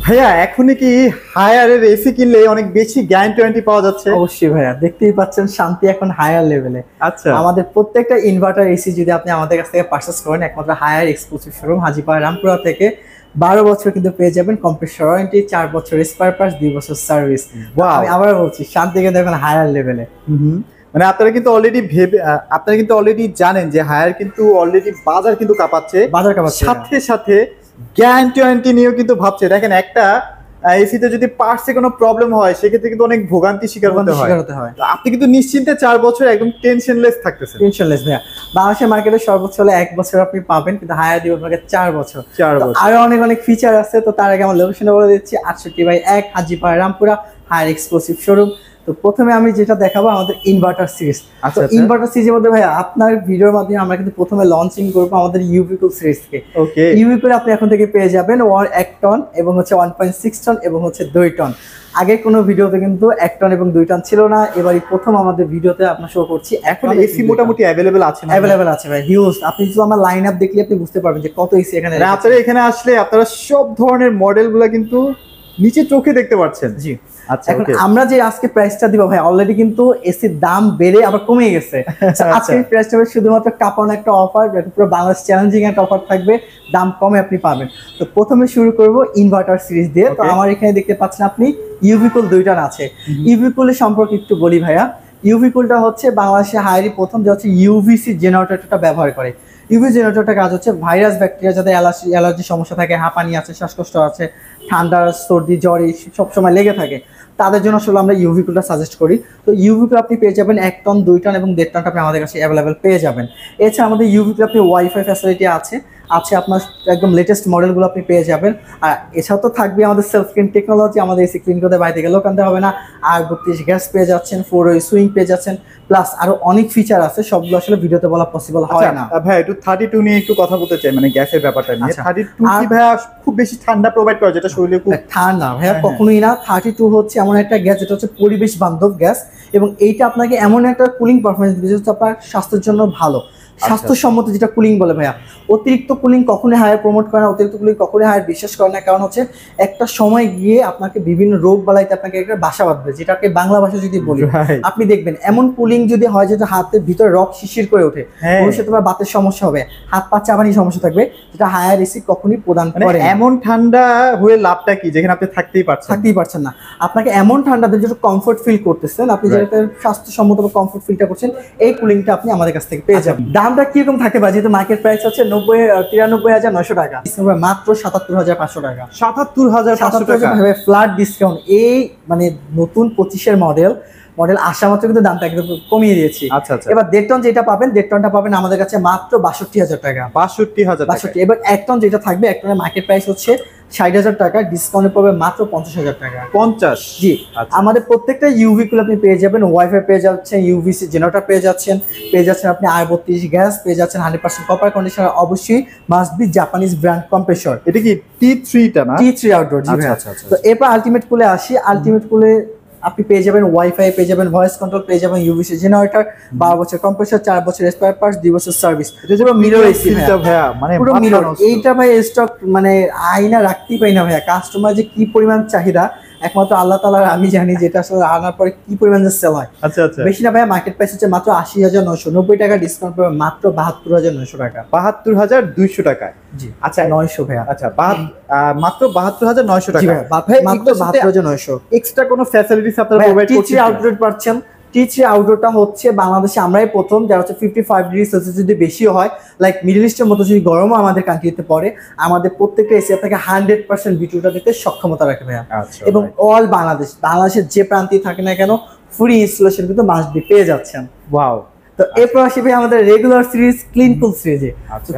ভাইয়া এখনই কি হায়ারের এসি কিনলে অনেক বেশি গ্যারান্টি পাওয়া যাচ্ছে? অবশ্যই ভাইয়া, দেখতেই পাচ্ছেন শান্তি এখন হায়ার লেভেলে। আচ্ছা। আমাদের প্রত্যেকটা ইনভার্টার এসি যদি আপনি আমাদের কাছ থেকে পারচেস করেন, একমাত্র Haier exclusive showroom Hajipara Rampura থেকে 12 বছর কিন্তু পেয়ে যাবেন কমপ্লিট ওয়ারেন্টি, 4 বছর স্পেয়ার পার্টস, 2 বছর সার্ভিস। আমি আবার বলছি, শান্তি কিন্তু এখন হায়ার লেভেলে। মানে আপনারা কিন্তু অলরেডি জানেন যে হায়ার কিন্তু অলরেডি বাজার কিন্তু কাঁপাচ্ছে, সাথে সাথে গ্যারান্টি নিয়েও কিন্তু ভাবছে। দেখেন একটা এসিতে যদি পার্টসে কোনো প্রবলেম হয় সেক্ষেত্রে কিন্তু অনেক ভোগান্তি শিকার হতে হয়। আপনি কিন্তু নিশ্চিন্তে 4 বছর একদম টেনশনলেস থাকতেছেন। টেনশনলেস ভাইয়া, বাংলাদেশের মার্কেটে সর্বোচ্চ হলে 1 বছর আপনি পাবেন, কিন্তু হায়ার দিব আপনাকে 4 বছর। আরো অনেক অনেক ফিচার আছে। তো তার আগে আমার লোকেশনে বলে দিচ্ছি, 68/1 Hajipara Rampura, Haier exclusive showroom. তো প্রথমে আমি যেটা দেখাবো আমাদের ইনভার্টার সিরিজ। তো ইনভার্টার সিরিজের মধ্যে ভাই আপনার ভিডিওর মাধ্যমে আমরা কিন্তু প্রথমে লঞ্চিং করবো আমাদের ইউভিকুল সিরিজকে। ইউভিকুল আপনি এখন থেকে পেয়ে যাবেন 1 টন এবং হচ্ছে 1.6 টন এবং হচ্ছে 2 টন। আগে কোনো ভিডিওতে কিন্তু 1 টন এবং 2 টন ছিল না, এবারই প্রথম আমাদের ভিডিওতে আপনার শো করছি। এখন এসি মোটামুটি অ্যাভেলেবেল আছে ভাই, হিউজ। আপনি যদি আমার লাইন আপ দেখলে আপনি বুঝতে পারবেন যে কত এসি এখানে। আপনারা এখানে আসলে আপনারা সব ধরনের মডেলগুলো কিন্তু নিচে চোখে দেখতে পাচ্ছেন। জি। আচ্ছা, এখন আমরা যে আজকে প্রাইসটা দিব ভাই, অলরেডি কিন্তু এসির দাম বেড়ে আবার কমে গেছে। আজকে প্রাইসটা শুধুমাত্র কাপানো একটা অফার, পুরো বাংলাদেশ চ্যালেঞ্জিং একটা অফার থাকবে, দাম কমে আপনি পাবেন। তো প্রথমে শুরু করব ইনভার্টার সিরিজ দিয়ে। তো আমার এখানে দেখতে পাচ্ছেন আপনি ইউভিকুল 2 টন আছে। ইউভিকুলের সম্পর্কে একটু বলি ভাইয়া। ইউভিকুলটা হচ্ছে বাংলাদেশে হায়ারই প্রথম যে হচ্ছে ইউভিসি জেনারেটরটা ব্যবহার করে। ইউভি জেনারেটরটা কাজ হচ্ছে ভাইরাস ব্যাকটেরিয়া, যাদের অ্যালার্জি সমস্যা থাকে, হাঁপানি আছে, শ্বাসকষ্ট আছে, ঠান্ডা সর্দি জ্বর সবসময় লেগে থাকে, তাদের জন্য আসলে আমরা ইউভিকুলটা সাজেস্ট করি। তো ইউভিকুল আপনি পেয়ে যাবেন 1 টন, 2 টন এবং 1.5 টনটা আপনি আমাদের কাছে অ্যাভেলেবেল পেয়ে যাবেন। এছাড়া আমাদের ইউভিকুল আপনি ওয়াইফাই ফ্যাসিলিটি আছে আপনার একদম লেটেস্ট মডেলগুলো আপনি পেয়ে যাবেন। আর এছাড়াও তো থাকবে আমাদের সেলফ ক্লিন টেকনোলজি, আমাদের এসি ক্লিন করতে বাইরে থেকে লোক আনতে হবে না। আর 32 গ্যাস পেয়ে যাচ্ছেন, 4-way সুইং পেয়ে যাচ্ছেন, প্লাস আরো অনেক ফিচার আছে, সবগুলো আসলে ভিডিওতে বলা পসিবল হয় না। ভাই একটু 32 নিয়ে একটু কথা বলতে চাই, মানে গ্যাসের ব্যাপারটা নিয়ে। 32 কি ভাইয়া খুব বেশি ঠান্ডা প্রোভাইড করে, যেটা শরীরে খুব ঠান্ডা ভাইয়া কখনোই না। 32 হচ্ছে এমন একটা গ্যাস যেটা হচ্ছে পরিবেশ বান্ধব গ্যাস, এবং এইটা আপনাকে এমন একটা কুলিং পারফরমেন্স দিচ্ছে যেটা আপনার স্বাস্থ্যের জন্য ভালো, স্বাস্থ্যসম্মত, যেটা কুলিং বলে ভাইয়া। অতিরিক্ত কুলিং কখনোই হায়ার প্রমোট করে না, অতিরিক্ত কুলিং কখনোই হায়ার বিশ্বাস করে না। কারণ হচ্ছে একটা সময় গিয়ে আপনাকে বিভিন্ন রোগ বালাইতে আপনাকে একটা বাসা বাঁধবে, যেটাকে বাংলা ভাষা যদি বলি, আপনি দেখবেন এমন কুলিং যদি হয় যেটা হাতের ভিতরে রক শিশির করে ওঠে, ভবিষ্যতে তোমার বাতের সমস্যা হবে, হাত পা চাবানি সমস্যা থাকবে, যেটা হায়ার এসি কখনোই প্রদান করে। এমন ঠান্ডা হয়ে লাভটা কি, যেখানে আপনি থাকতেই পারছেন না। আপনাকে এমন ঠান্ডা দেন যেটা কমফোর্ট ফিল করতেছেন, আপনি যেটা স্বাস্থ্যসম্মত বা কমফোর্ট ফিলটা করছেন, এই কুলিংটা আপনি আমাদের কাছ থেকে পেয়ে যাবেন। দামটা কিরকম থাকে বা যেহেতু মার্কেট প্রাইস হচ্ছে 93,900 টাকা, মাত্র 77,500 টাকা। 77,500 টাকা ফ্ল্যাট ডিসকাউন্ট। এই মানে নতুন 25-এর মডেল আসা মাত্র কিন্তু দামটা একদম কমিয়ে দিয়েছি। এবার 1.5 টন যেটা পাবেন, 1.5 টনটা পাবেন আমাদের কাছে মাত্র 62,000 টাকা। 62,000। এবার 1 টন যেটা থাকবে, 1 টনের মার্কেট প্রাইস হচ্ছে 60,000 টাকা, ডিসকাউন্টে পাবে মাত্র 50,000 টাকা। 50? জি। আমাদের প্রত্যেকটা ইউভিকুল আপনি পেয়ে যাবেন, ওয়াইফাই পেয়ে যাচ্ছেন, ইউভিসি জেনারেটর পেয়ে যাচ্ছেন আপনি R32 গ্যাস পেয়ে যাচ্ছেন, 100% কপার কন্ডিশনার, অবশ্যই must be Japanese brand compressor. এটা কি T3 টা না? T3 outdoor. জি ভাই। তো এরপর আলটিমেট কুলে আসি। আলটিমেট কুলে আপনি পেয়ে যাবেন ওয়াইফাই, পেয়ে যাবেন ভয়েস কন্ট্রোল, পেয়ে যাবেন ইউভিসি জেনারেটর, 12 বছর কম্প্রেসর, 4 বছর স্পেয়ার পার্টস, 2 বছর সার্ভিস। এটা পুরো মিরর এসি ভাইয়া, মানে পুরো মিরর। এইটা ভাই স্টক মানে আয়না রাখতেই পাই না ভাইয়া, কাস্টমার যে কি পরিমাণ চাহিদা একমাত্র আল্লাহ তাআলা আমি জানি, যেটা আসলে আনার পরে কি পরিমাণ সেল হয়। বেশি না ভাইয়া, মার্কেট প্রাইস হচ্ছে মাত্র 80,990 টাকা, ডিসকাউন্ট পাবে মাত্র 72,900 টাকা। 72,200 টাকা। জি। আচ্ছা 900 ভাইয়া। আচ্ছা মাত্র 72,900 টাকা। মাত্র 72,900। এক্সট্রা কোনো ফ্যাসিলিটিস আপনারা প্রোভাইড করছেন? T3 আউটডোর পাচ্ছেন। T3 আউটডোরটা হচ্ছে বাংলাদেশে আমরাই প্রথম, যারা হচ্ছে 55 ডিগ্রি সেলসিয়াস যদি বেশিও হয়, লাইক মিডল ইস্টের মতো যদি গরমও আমাদের কান্ট্রিতে পড়ে, আমাদের প্রত্যেকটা এসি আপনাকে 100% বিটুটা দিতে সক্ষমতা রাখে ভাইয়া। এবং অল বাংলাদেশের যে প্রান্তেই থাকে না কেন, ফ্রি ইনস্টলেশন কিন্তু মাস্ট বি পেয়ে যাচ্ছেন। ওয়াও। তো এরপর আসবে আমাদের রেগুলার সিরিজ ক্লিনকুল সিরিজে।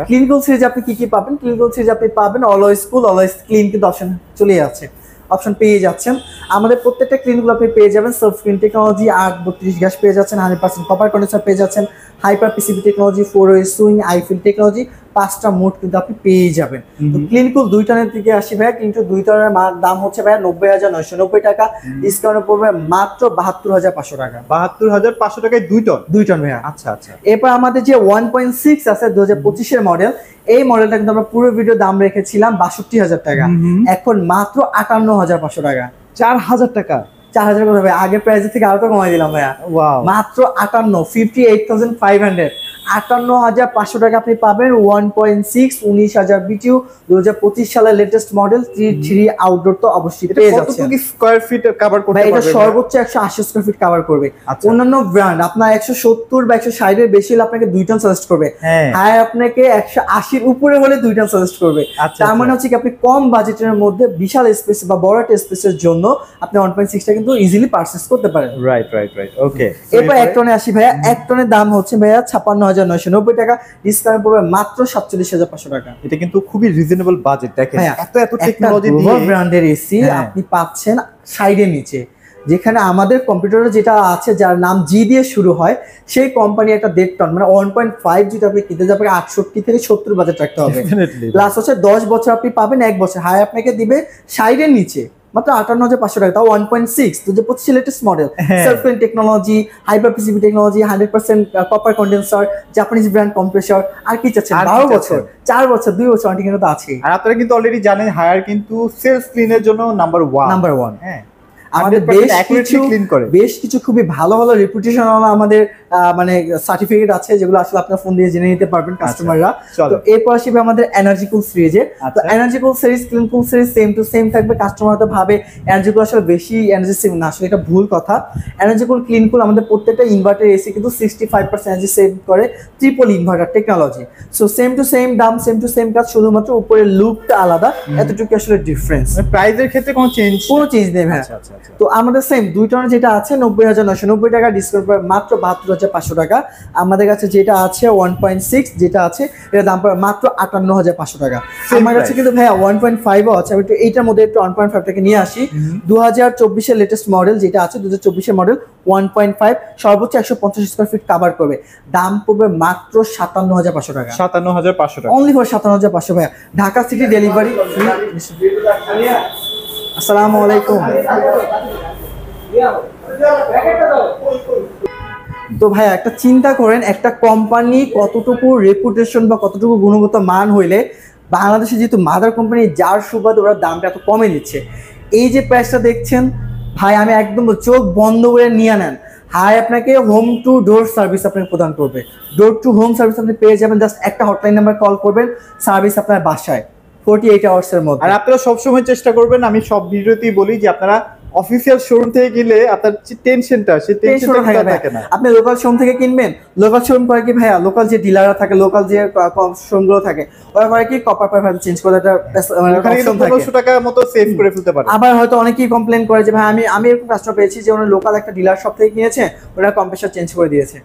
ক্লিনকুল সিরিজে আপনি কি পাবেন? ক্লিনকুল সিরিজে আপনি পাবেন অলওয়েজ কুল, অলওয়েজ ক্লিন কিন্তু অপশন চলে যাচ্ছে, অপশন পেয়ে যাচ্ছেন। আমাদের প্রত্যেকটা ক্লিনগুলো আপনি পেয়ে যাবেন সেলফ ক্লিন টেকনোলজি, 32 গ্যাস পেয়ে যাচ্ছেন, 100% কপার কন্ডেন্সার পেয়ে যাচ্ছেন, hyper PCB technology, 4-way swing, Eiffel technology, 5টা মোড কিন্তু আপনি পেয়ে যাবেন। তো ক্লিনকুল 2 টনের দিকে আসি ভাইয়া। ক্লিনকুল 2 টনের দাম হচ্ছে ভাইয়া 90,990 টাকা, ডিসকাউন্টে পড়বে মাত্র 72,500 টাকা। 72,500 টাকায় 2 টন? 2 টন ভাইয়া। আচ্ছা আচ্ছা। এরপর আমাদের যে 1.6 আছে 2025 এর মডেল, এই মডেলটা কিন্তু আমরা পুরো ভিডিও দাম রেখেছিলাম 62,000 টাকা, এখন মাত্র 58,500 টাকা। 4,000 টাকা? 4,000 করে ভাই, আগের প্রাইস থেকে আরো কমাই দিলাম ভাইয়া। ওয়াও, মাত্র 58,500, 58,500 টাকা আপনি পাবেন 1.6 19,000 বিটিউ 2025 সালের লেটেস্ট মডেল 3 আউটডোর। তো অবশ্যই পেয়ে যাচ্ছে। কতটুকু স্কয়ার ফিট কভার করতে ভাই পারবে? এটা সর্বোচ্চ 180 স্কয়ার ফিট কভার করবে। অন্যান্য ব্র্যান্ড আপনার 170 বা 160 এর বেশি হলে আপনাকে 2 টন সাজেস্ট করবে, হ্যাঁ আপনাকে 180 এর উপরে হলে 2 টন সাজেস্ট করবে। তার মানে হচ্ছে কি আপনি কম বাজেটের মধ্যে বিশাল স্পেস বা বড় একটা স্পেসের জন্য আপনি 1.6 টা কিন্তু ইজিলি পারচেজ করতে পারেন। রাইট রাইট রাইট, ওকে। এরপর 1 টনে আসি ভাইয়া। 1 টনের দাম হচ্ছে ভাইয়া 56,990 টাকা, ডিসকাউন্ট পড়বে মাত্র 47,500 টাকা। এটা কিন্তু খুবই রিজনেবল বাজেট। দেখেন এত এত টেকনোলজি দিয়ে ব্র্যান্ডের এসি আপনি পাচ্ছেন সাইডের নিচে, যেখানে আমাদের কম্পিউটারে যেটা আছে যার নাম জি দিয়ে শুরু হয়, সেই কোম্পানি একটা 1.5 টন মানে 1.5 যদি আপনি কিনতে যাবেন 68 থেকে 70 বাজেট রাখতে হবে। প্লাস হচ্ছে 10 বছর আপনি পাবেন, 1 বছর হাই আপনাকে দিবে সাইডের নিচে মাত্র 58,500 টাকা, তাও 1.6 2025 latest model, self clean technology, hyper PCB technology, 100% copper condenser, Japanese brand compressor. আর কি চাচ্ছেন? 12 বছর, 4 বছর, 2 বছর ওয়ারেন্টি কিন্তু আছে। আর আপনারা কিন্তু অলরেডি জানেন হায়ার কিন্তু সেলস ক্লিনের জন্য নাম্বার 1। হ্যাঁ, আমাদের বেশ কিছু খুবই ভালো ভালো রেপুটেশন আমাদের মানে সার্টিফিকেট আছে, যেগুলো আসলে আপনার ফোন দিয়ে জেনে নিতে পারবেন কাস্টমাররা। তো এরপর আসবে আমাদের এনার্জি কুল সিরিজে। তো energy cool series, clean cool series same to same থাকবে। কাস্টমার তো ভাবে এনার্জি কুল আসলে বেশি এনার্জি সেভ না, আসলে এটা ভুল কথা। এনার্জি কুল, ক্লিন কুল আমাদের প্রত্যেকটা ইনভার্টার এসি কিন্তু 65% এনার্জি সেভ করে, triple inverter technology. So same to same দাম, সেম টু সেম কাজ, শুধুমাত্র উপরের লুকটা আলাদা, এতটুকু আসলে ডিফারেন্স। প্রাইসের ক্ষেত্রে কোনো চেঞ্জ নেই ভাই। তো আমাদের সেম 2 টনের যেটা আছে 90,990 টাকা, ডিসকাউন্ট পড়বে মাত্র 72,500 টাকা। আমাদের কাছে যেটা আছে 1.6 যেটা আছে, এর দাম পড়বে মাত্র 58,500 টাকা। আমার কাছে কিন্তু ভাইয়া 1.5 ও আছে। আমি একটু এইটার মধ্যে একটু 1.5 টাকে নিয়ে আসি। 2024 এর লেটেস্ট মডেল যেটা আছে, 2024 এর মডেল 1.5, সর্বোচ্চ 150 স্কয়ার ফিট কভার করবে, দাম পড়বে মাত্র 57,500 টাকা। 57,500 টাকা, অনলি ফর 57,500 ভাইয়া। Dhaka city delivery. আসসালামু আলাইকুম। তো ভাইয়া একটা চিন্তা করেন, একটা কোম্পানি কতটুকু রেপুটেশন বা কতটুকু গুণগত মান হইলে বাংলাদেশে যেহেতু মাদার কোম্পানি, যার সুবাদে ওরা দামটা এত কমে দিচ্ছে। এই যে প্রাইসটা দেখছেন ভাই, আমি একদম চোখ বন্ধ করে নিয়ে নেন। হাই আপনাকে হোম টু ডোর সার্ভিস আপনাকে প্রদান করবে। ডোর টু হোম সার্ভিস আপনি পেয়ে যাবেন, জাস্ট একটা হটলাইন নাম্বার কল করবেন, সার্ভিস আপনার বাসায় 48 আওয়ার্সের মধ্যে। আর আপনারা সবসময় চেষ্টা করবেন, আমি সব ভিডিওতেই বলি যে আপনারা অফিসিয়াল শোরুম থেকে কিনলে আপনার যে টেনশনটা, সেই টেনশনটা থাকে না। আপনি লোকাল শোরুম থেকে কিনবেন, লোকাল শোরুম করে কি ভাইয়া, লোকাল যে ডিলাররা থাকে, লোকাল যে শোরুমগুলো থাকে, ওরা করে কি কপার পাইপ চেঞ্জ করে একটা ওখানে কিন্তু 1500 টাকা মতো সেভ করে ফেলতে পারে। আবার হয়তো অনেকেই কমপ্লেইন করে যে ভাই আমি এরকম কাস্টমার পেয়েছি যে ওনার লোকাল একটা ডিলার শপ থেকে কিনেছে, ওরা কম্প্রেসার চেঞ্জ করে দিয়েছে।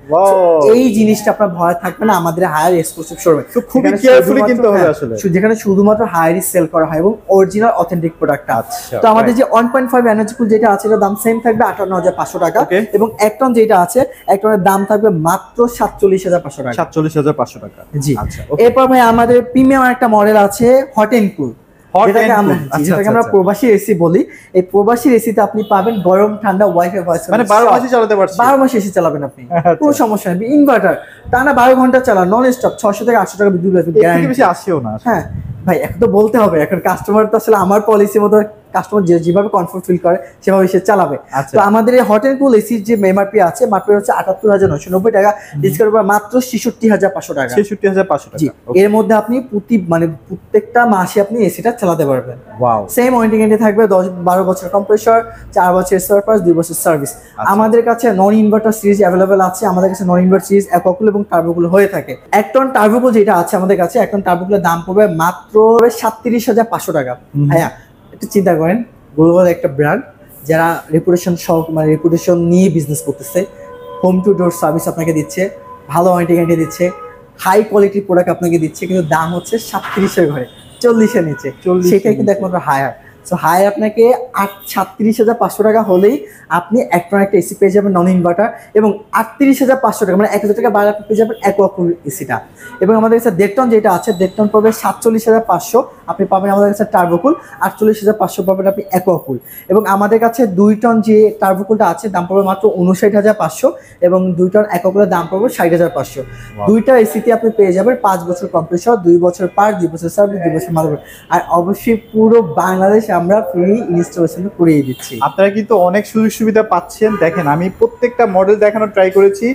এই জিনিসটা আপনার ভয় থাকবে না আমাদের হায়ার এক্সক্লুসিভ শোরুমে। তো খুবই কেয়ারফুলি কিনতে হবে আসলে, যেখানে শুধুমাত্র হায়ারই সেল করা হয় এবং অরিজিনাল অথেন্টিক প্রোডাক্ট। তো আমাদের যে 1.5 এনার্জি কুল যেটা আছে, এটার দাম সেম থাকবে 58,500 টাকা, এবং 1 টন যেটা আছে 1 টনের দাম থাকবে মাত্র 47,500 টাকা। 47,500 টাকা, জি। এরপর ভাই আমাদের প্রিমিয়াম একটা মডেল আছে হট এন্ড কুল, যেটাকে আমরা প্রবাসী এসি বলি। এই প্রবাসী এসিতে আপনি পাবেন গরম ঠান্ডা ওয়াইফাই ভয়েস, মানে 12 মাসই চালাতে পারছেন। 12 মাস এসি চালাবেন আপনি, কোনো সমস্যা নেই। ইনভার্টার টানা 12 ঘন্টা চালান, নন স্টপ, 600 থেকে 800 টাকা বিদ্যুৎ আসবে, গ্যারান্টি বেশি আসেও না। হ্যাঁ ভাই, এখন তো বলতে হবে, এখন কাস্টমার তো আসলে আমার পলিসি মতো কাস্টমার যেভাবে কমফোর্ট ফিল করে সেভাবে সে চালাবে। তো আমাদের এই হট এন্ড কুল এসির যে এমআরপি আছে, মাত্র হচ্ছে 78,990 টাকা, ডিসকাউন্ট করে মাত্র 66,500 টাকা। 66,500 টাকা। এর মধ্যে আপনি প্রত্যেকটা মাসে আপনি এসিটা চালাতে পারবেন। ওয়াও। সেম ওয়ারেন্টি গ্যারান্টি থাকবে, 10-12 বছর কম্প্রেসর, 4 বছর সার্ভিস, 2 বছর সার্ভিস। আমাদের কাছে নন ইনভার্টার সিরিজ অ্যাভেলেবেল আছে। আমাদের কাছে নন ইনভার্টার সিরিজ অ্যাকোকুল এবং টার্বোকুল হয়ে থাকে। 1 টন টার্বোকুল যেটা আছে আমাদের কাছে, 1 টন টার্বোকুলের দাম পড়বে মাত্র 37,500 টাকা। হ্যাঁ, একটু চিন্তা করেন, গ্লোবাল একটা ব্র্যান্ড যারা রেপুটেশন নিয়ে বিজনেস করতেছে, হোম টু ডোর সার্ভিস আপনাকে দিচ্ছে, ভালো ওয়ারেন্টি গ্যারান্টি দিচ্ছে, হাই কোয়ালিটি প্রোডাক্ট আপনাকে দিচ্ছে, কিন্তু দাম হচ্ছে 37,000 ঘরে 40-এর নিচে, সেটাই কিন্তু একমাত্র হায়ার। সো হাই আপনাকে 37,500 টাকা হলেই আপনি একটা এসি পেয়ে যাবেন নন ইনভার্টার, এবং 38,500 টাকা মানে 1,000 টাকা বাড়ে আপনি পেয়ে যাবেন অ্যাকোয়াকুল এসিটা। এবং আমাদের কাছে 1.5 টন যেটা আছে 1.5 টন পড়বে 47,500, আপনি পাবেন আমাদের কাছে টার্বোকুল। 48,500 পাবেন আপনি অ্যাকোয়াকুল। এবং আমাদের কাছে 2 টন যে টার্বোকুলটা আছে দাম পড়বে মাত্র 59,500, এবং 2 টন অ্যাকোয়াকুলের দাম পড়বে 60,500। দুইটা এসিতে আপনি পেয়ে যাবেন 5 বছর কম্প্রেসর, 2 বছর পার্ট, 2 বছর সার্ভিস, 2 বছর মাদারবোর্ড। আর অবশ্যই পুরো বাংলাদেশ আমরা ফ্রি ইনস্টলেশন করিয়ে দিচ্ছি। আপনারা কিন্তু অনেক সুযোগ সুবিধা পাচ্ছেন। দেখেন আমি প্রত্যেকটা মডেল দেখানোর ট্রাই করেছি,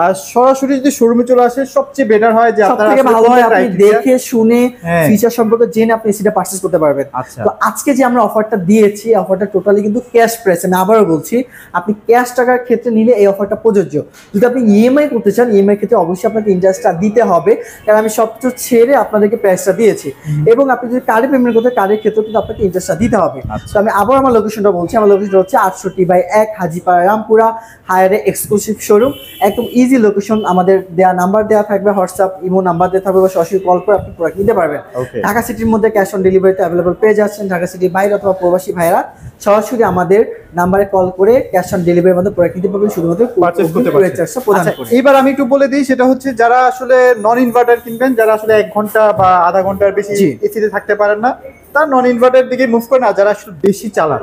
আর সরাসরি যদি শোরুমে চলে আসে সবচেয়ে বেটার হয় যে আপনারা সবথেকে ভালো হয় আপনি দেখে শুনে হ্যাঁ। ফিচার সম্পর্কে জেনে আপনি এসিটা পারচেজ করতে পারবেন। আচ্ছা। তো আজকে যে আমরা অফারটা দিয়েছি, অফারটা টোটালি কিন্তু ক্যাশ প্রাইস। আমি আবারও বলছি, আপনি ক্যাশ টাকার ক্ষেত্রে নিলে এই অফারটা প্রযোজ্য। যদি আপনি ইএমআই করতে চান, ইএমআই ক্ষেত্রে অবশ্যই আপনাকে ইন্টারেস্টটা দিতে হবে, কারণ আমি সবকিছু ছেড়ে আপনাদেরকে প্রাইসটা দিয়েছি। এবং আপনি যদি কার্ডে পেমেন্ট করতে, কার্ডের ক্ষেত্রে কিন্তু আপনাকে ইন্টারেস্টটা দিতে হবে। তো আমি আবার আমার লোকেশনটা বলছি, আমার লোকেশনটা হচ্ছে 68/1 হাজীপাড়া রামপুরা হায়ারে এক্সক্লুসিভ শোরুম। একদম ইজি লোকেশন, আমাদের দেয়া নাম্বার দেওয়া থাকবে, হোয়াটসঅ্যাপ ইমো নাম্বার দেওয়া থাকবে, বা সরাসরি কল করে আপনি প্রোডাক্ট নিতে পারবেন। Okay. ঢাকা সিটির মধ্যে ক্যাশ অন ডেলিভারিতে অ্যাভেলেবল পেয়ে যাচ্ছেন। ঢাকা সিটির বাইরে অথবা প্রবাসী ভাইরা সরাসরি আমাদের নাম্বারে কল করে ক্যাশ অন ডেলিভারির মধ্যে প্রোডাক্ট নিতে পারবেন, শুধুমাত্র পারচেজ করতে পারবেন। চার্জটা প্রদান আচ্ছা, করে। এবার আমি একটু বলে দিই, সেটা হচ্ছে যারা আসলে নন ইনভার্টার কিনবেন, যারা আসলে 1 ঘন্টা বা আধা ঘন্টার বেশি জি। এসিতে থাকতে পারেন না, তার নন ইনভার্টার দিকে মুভ করে না, যারা আসলে বেশি চালান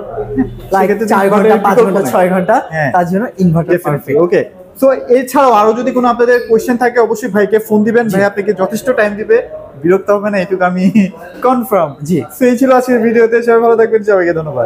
লাইক 4 ঘন্টা 5 ঘন্টা 6 ঘন্টা হ্যাঁ। তার জন্য ইনভার্টার পারফেক্ট। ওকে। সো এছাড়াও আরো যদি কোনো আপনাদের কোশ্চেন থাকে অবশ্যই ভাইকে ফোন দিবেন, ভাই আপনাকে যথেষ্ট টাইম দিবে, বিরক্ত হবে না, এটুকু আমি কনফার্ম। জি। সো এই ছিল আজকের ভিডিওতে, সবাই ভালো থাকবেন, সবাইকে ধন্যবাদ।